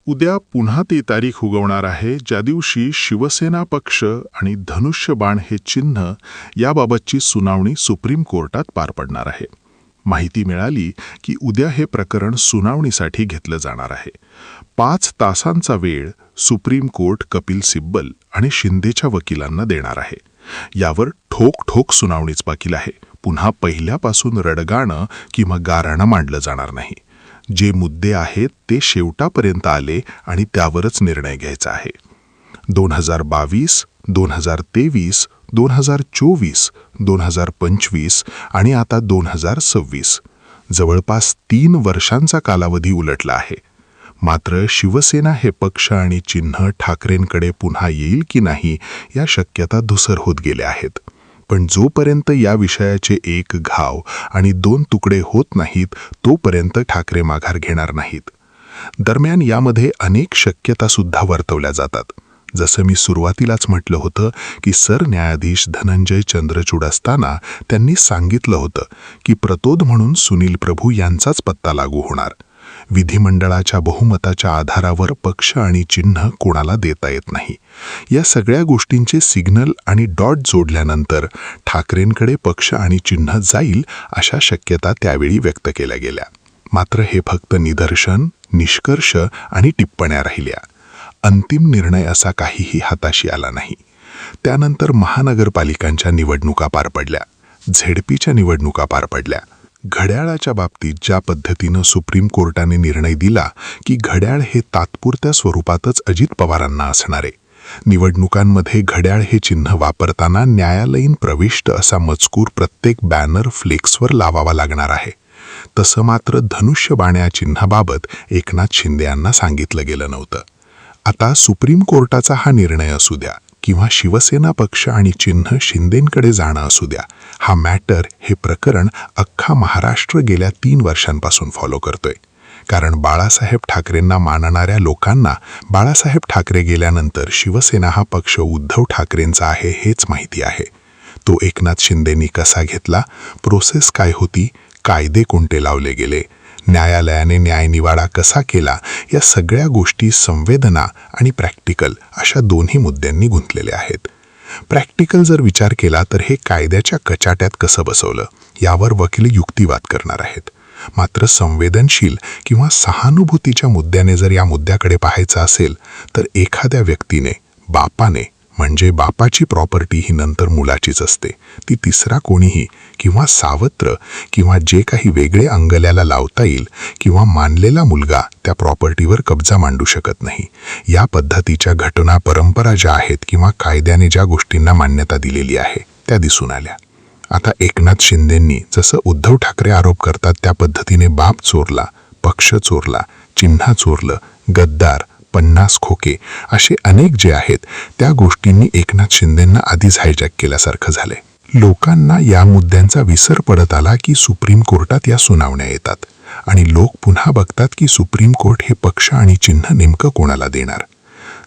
उद्या पुन्हा ती तारीख उगवणार आहे ज्या दिवशी शिवसेना पक्ष आणि धनुष्यबाण हे चिन्ह याबाबतची सुनावणी सुप्रीम कोर्टात पार पडणार आहे. माहिती मिळाली की उद्या हे प्रकरण सुनावणीसाठी घेतलं जाणार आहे. 5 तासांचा वेळ सुप्रीम कोर्ट कपिल सिब्बल आणि शिंदेच्या वकिलांना देणार आहे. यावर ठोक सुनावणीच बाकी आहे. पुन्हा पहिल्यापासून रडगाणं किंवा गाऱ्हाणं मांडलं जाणार नाही. जे मुद्दे आहेत ते शेवटापर्यंत आले आणि त्यावरच निर्णय घ्यायचा आहे. 2022, 2023, 2024, 2025 आणि आता 2026 जवळपास 3 वर्षांचा कालावधी उलटला आहे. मात्र शिवसेना हे पक्ष आणि चिन्ह ठाकरेंकडे पुन्हा येईल की नाही या शक्यता धुसर होत गेल्या आहेत. पण जोपर्यंत या विषयाचे एक घाव आणि 2 तुकडे होत नाहीत तोपर्यंत ठाकरे माघार घेणार नाहीत. दरम्यान यामध्ये अनेक शक्यता सुद्धा वर्तवल्या जातात. जसं मी सुरुवातीलाच म्हटलं होतं की सरन्यायाधीश धनंजय चंद्रचूड असताना त्यांनी सांगितलं होतं की प्रतोद म्हणून सुनील प्रभू यांचाच पत्ता लागू होणार. विधिमंडळाच्या बहुमताच्या आधारावर पक्ष आणि चिन्ह कोणाला देता येत नाही. या सगळ्या गोष्टींचे सिग्नल आणि डॉट जोडल्यानंतर ठाकरेंकडे पक्ष आणि चिन्ह जाईल अशा शक्यता त्यावेळी व्यक्त केल्या गेल्या. मात्र हे फक्त निदर्शन, निष्कर्ष आणि टिप्पण्या राहिल्या. अंतिम निर्णय असा काहीही हाताशी आला नाही. त्यानंतर महानगरपालिकांच्या निवडणुका पार पडल्या, झेडपीच्या निवडणुका पार पडल्या. घड्याळाच्या बाबतीत ज्या पद्धतीनं सुप्रीम कोर्टाने निर्णय दिला की घड्याळ हे तात्पुरत्या स्वरूपातच अजित पवारांना असणारे, निवडणुकांमध्ये घड्याळ हे चिन्ह वापरताना न्यायालयीन प्रविष्ट असा मजकूर प्रत्येक बॅनर फ्लेक्सवर लावावा लागणार आहे. तसं मात्र धनुष्यबाण या चिन्हाबाबत एकनाथ शिंदे यांना सांगितलं गेलं नव्हतं. आता सुप्रीम कोर्टाचा हा निर्णय असू द्या किंवा शिवसेना पक्ष आणि चिन्ह शिंदेंकडे जाणं असू द्या, हा मॅटर, हे प्रकरण अख्खा महाराष्ट्र गेल्या 3 वर्षांपासून फॉलो करतोय. कारण बाळासाहेब ठाकरेंना मानणाऱ्या लोकांना बाळासाहेब ठाकरे गेल्यानंतर शिवसेना हा पक्ष उद्धव ठाकरेंचा आहे हेच माहिती आहे. तो एकनाथ शिंदेंनी कसा घेतला, प्रोसेस काय होती, कायदे कोणते लावले गेले, न्यायालयाने न्यायनिवाडा कसा केला, या सगळ्या गोष्टी संवेदना आणि प्रॅक्टिकल अशा दोन्ही मुद्द्यांनी गुंतलेल्या आहेत. प्रॅक्टिकल जर विचार केला तर हे कायद्याच्या कचाट्यात कसं बसवलं यावर वकील युक्तिवाद करणार आहेत. मात्र संवेदनशील किंवा सहानुभूतीच्या मुद्द्याने जर या मुद्द्याकडे पाहायचं असेल तर एखाद्या व्यक्तीने, बापाने, म्हणजे बापाची प्रॉपर्टी ही नंतर मुलाचीच असते, ती तिसरा कोणीही किंवा सावत्र किंवा जे काही वेगळे अंगल्याला लावता येईल किंवा मानलेला मुलगा त्या प्रॉपर्टीवर कब्जा मांडू शकत नाही. या पद्धतीच्या घटना, परंपरा ज्या आहेत किंवा कायद्याने ज्या गोष्टींना मान्यता दिलेली आहे त्या दिसून आल्या. आता एकनाथ शिंदेंनी जसं उद्धव ठाकरे आरोप करतात त्या पद्धतीने बाप चोरला, पक्ष चोरला, चिन्ह चोरलं, गद्दार, 50 खोके असे अनेक जे आहेत त्या गोष्टींनी एकनाथ शिंदेंना आधीच हायजॅक केल्यासारखं झालंय. लोकांना या मुद्द्यांचा विसर पडत आला की सुप्रीम कोर्टात या सुनावण्या येतात आणि लोक पुन्हा बघतात की सुप्रीम कोर्ट हे पक्ष आणि चिन्ह नेमकं कोणाला देणार.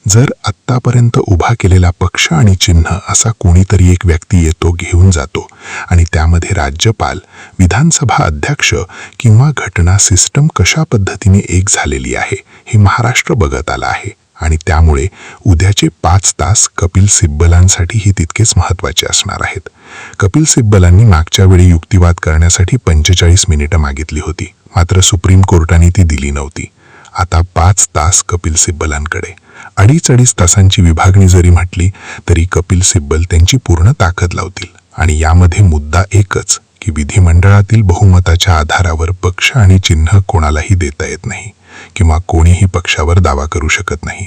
जर आत्तापर्यंत उभा केलेला पक्ष आणि चिन्ह असा कोणीतरी एक व्यक्ती येतो, घेऊन जातो आणि त्यामध्ये राज्यपाल, विधानसभा अध्यक्ष किंवा घटना सिस्टम कशा पद्धतीने एक झालेली आहे हे महाराष्ट्र बघत आला आहे. आणि त्यामुळे उद्याचे 5 तास कपिल सिब्बलांसाठीही तितकेच महत्त्वाचे असणार आहेत. कपिल सिब्बलांनी मागच्या वेळी युक्तिवाद करण्यासाठी 45 मिनिटं मागितली होती, मात्र सुप्रीम कोर्टाने ती दिली नव्हती. आता 5 तास कपिल सिब्बलांकडे. 2.5 तासांची विभागणी जरी म्हटली तरी कपिल सिब्बल त्यांची पूर्ण ताकद लावतील. आणि यामध्ये मुद्दा एकच की विधिमंडळातील बहुमताच्या आधारावर पक्ष आणि चिन्ह कोणालाही देता येत नाही किंवा कोणीही पक्षावर दावा करू शकत नाही.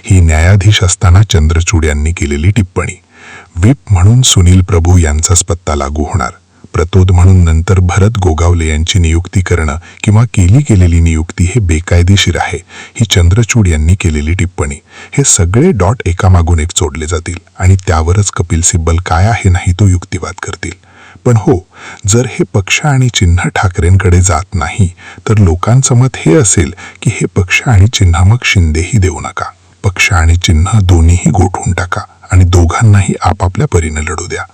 ही न्यायाधीश असताना चंद्रचूड यांनी केलेली टिप्पणी. व्हिप म्हणून सुनील प्रभू यांचाच पत्ता लागू होणार, प्रतोद म्हणून नंतर भरत गोगावले यांची नियुक्ती करणं किंवा केलेली नियुक्ती हे बेकायदेशीर आहे, ही चंद्रचूड यांनी केलेली टिप्पणी. हे सगळे डॉट एकामागून एक जोडले जातील आणि त्यावरच कपिल सिब्बल काय आहे नाही तो युक्तिवाद करतील. पण हो, जर हे पक्ष आणि चिन्ह ठाकरेंकडे जात नाही तर लोकांचं मत हे असेल की हे पक्ष आणि चिन्ह मग शिंदेही देऊ नका, पक्ष आणि चिन्ह दोन्हीही गोठवून टाका आणि दोघांनाही आपापल्या परीने लढू द्या.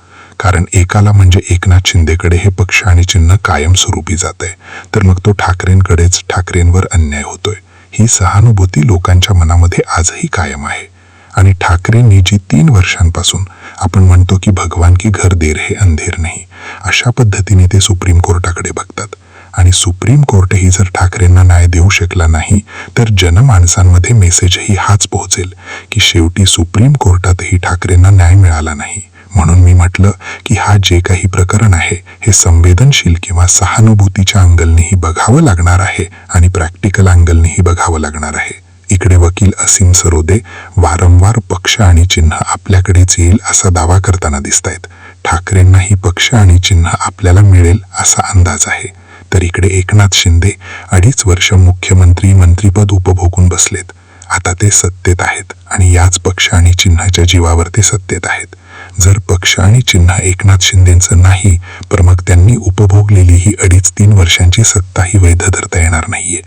कारण एकाला म्हणजे एकनाथ शिंदेकडे हे पक्ष आणि चिन्ह कायमस्वरूपी जात आहे, तर मग तो ठाकरेंकडेच, ठाकरेंवर अन्याय होतोय. ही सहानुभूती लोकांच्या मनामध्ये आजही कायम आहे. आणि ठाकरेंनी जी 3 वर्षांपासून आपण म्हणतो की भगवान की घर देर है अंधेर नाही, अशा पद्धतीने ते सुप्रीम कोर्टाकडे बघतात. आणि सुप्रीम कोर्टही जर ठाकरेंना न्याय देऊ शकला नाही तर जनमानसांमध्ये मेसेजही हाच पोहोचेल की शेवटी सुप्रीम कोर्टातही ठाकरेंना न्याय मिळाला नाही. म्हणून मी म्हटलं की हा जे काही प्रकरण आहे हे संवेदनशील किंवा सहानुभूतीच्या अँगलनेही बघावं लागणार आहे आणि प्रॅक्टिकल अँगलनेही बघावं लागणार आहे. इकडे वकील असीम सरोदे वारंवार पक्ष आणि चिन्ह आपल्याकडेच येईल असा दावा करताना दिसतायत. ठाकरेंनाही पक्ष आणि चिन्ह आपल्याला मिळेल असा अंदाज आहे. तर इकडे एकनाथ शिंदे 2.5 वर्ष मुख्यमंत्री मंत्रीपद उपभोगून बसलेत. आता ते सत्तेत आहेत आणि याच पक्ष आणि चिन्हाच्या जीवावर ते सत्तेत आहेत. जर पक्ष आणि चिन्ह एकनाथ शिंदेचं नाही तर मग त्यांनी उपभोगलेली ही 2.5-3 वर्षांची सत्ताही वैध धरता येणार नाहीये.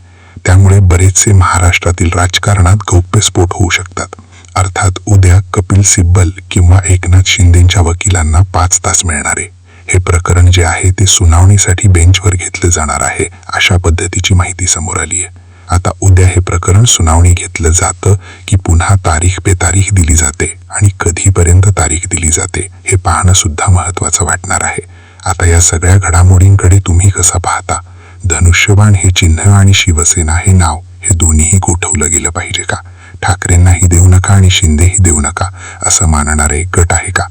त्यामुळे बरेचसे महाराष्ट्रातील राजकारणात गौप्यस्फोट होऊ शकतात. अर्थात उद्या कपिल सिब्बल किंवा एकनाथ शिंदेच्या वकिलांना 5 तास मिळणारे. हे प्रकरण जे आहे ते सुनावणीसाठी बेंचवर घेतलं जाणार आहे अशा पद्धतीची माहिती समोर आली आहे. आता उद्या हे प्रकरण सुनावणी घेतलं जातं की पुन्हा तारीख पे तारीख दिली जाते आणि कधीपर्यंत तारीख दिली जाते हे पाहणं सुद्धा महत्त्वाचं वाटणार आहे. आता या सगळ्या घडामोडींकडे तुम्ही कसं पाहता? धनुष्यबाण हे चिन्ह आणि शिवसेना हे नाव हे दोन्हीही गोठवलं गेलं पाहिजे का? ठाकरेंनाही देऊ नका आणि शिंदेही देऊ नका असं मानणारे गट आहे का?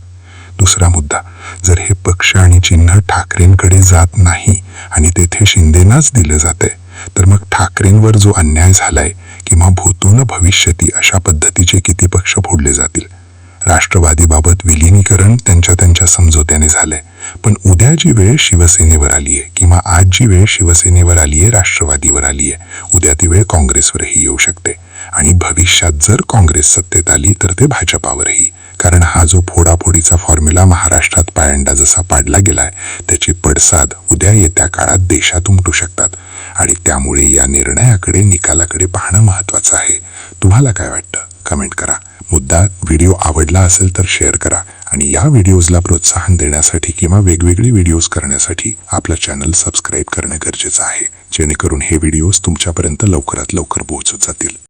दुसरा मुद्दा, जर हे पक्ष आणि चिन्ह ठाकरेंकडे जात नाही आणि तेथे शिंदेनाच दिलं जाते तर मग ठाकरेंवर जो अन्याय झालाय किंवा भूतून भविष्यती अशा पद्धतीचे किती पक्ष फोडले जातील? राष्ट्रवादीबाबत विलिनीकरण त्यांच्या समझोत्याने झालंय, पण उद्या जी वेळ शिवसेनेवर आलीये किंवा आज जी वेळ शिवसेनेवर आलीये राष्ट्रवादीवर आलीये, उद्या ती वेळ काँग्रेसवरही येऊ शकते. आणि भविष्यात जर काँग्रेस सत्तेत आली तर ते भाजपावरही. कारण हा जो फोडाफोडीचा फॉर्म्युला महाराष्ट्रात पायंडा जसा पाडला गेलाय त्याचे पडसाद उद्या येत्या काळात देशात उमटू शकतात. आणि त्यामुळे या निर्णयाकडे निकालाकडे पाहणं महत्त्वाचं आहे. तुम्हाला काय वाटतं? कमेंट करा. मुद्दा व्हिडिओ आवडला असेल तर शेअर करा आणि या व्हिडिओजला प्रोत्साहन देण्यासाठी किंवा वेगवेगळे व्हिडिओज करण्यासाठी आपलं चॅनल सबस्क्राईब करणं गरजेचं आहे, जेणेकरून हे व्हिडिओज तुमच्यापर्यंत लवकरात लवकर पोहोचत जातील.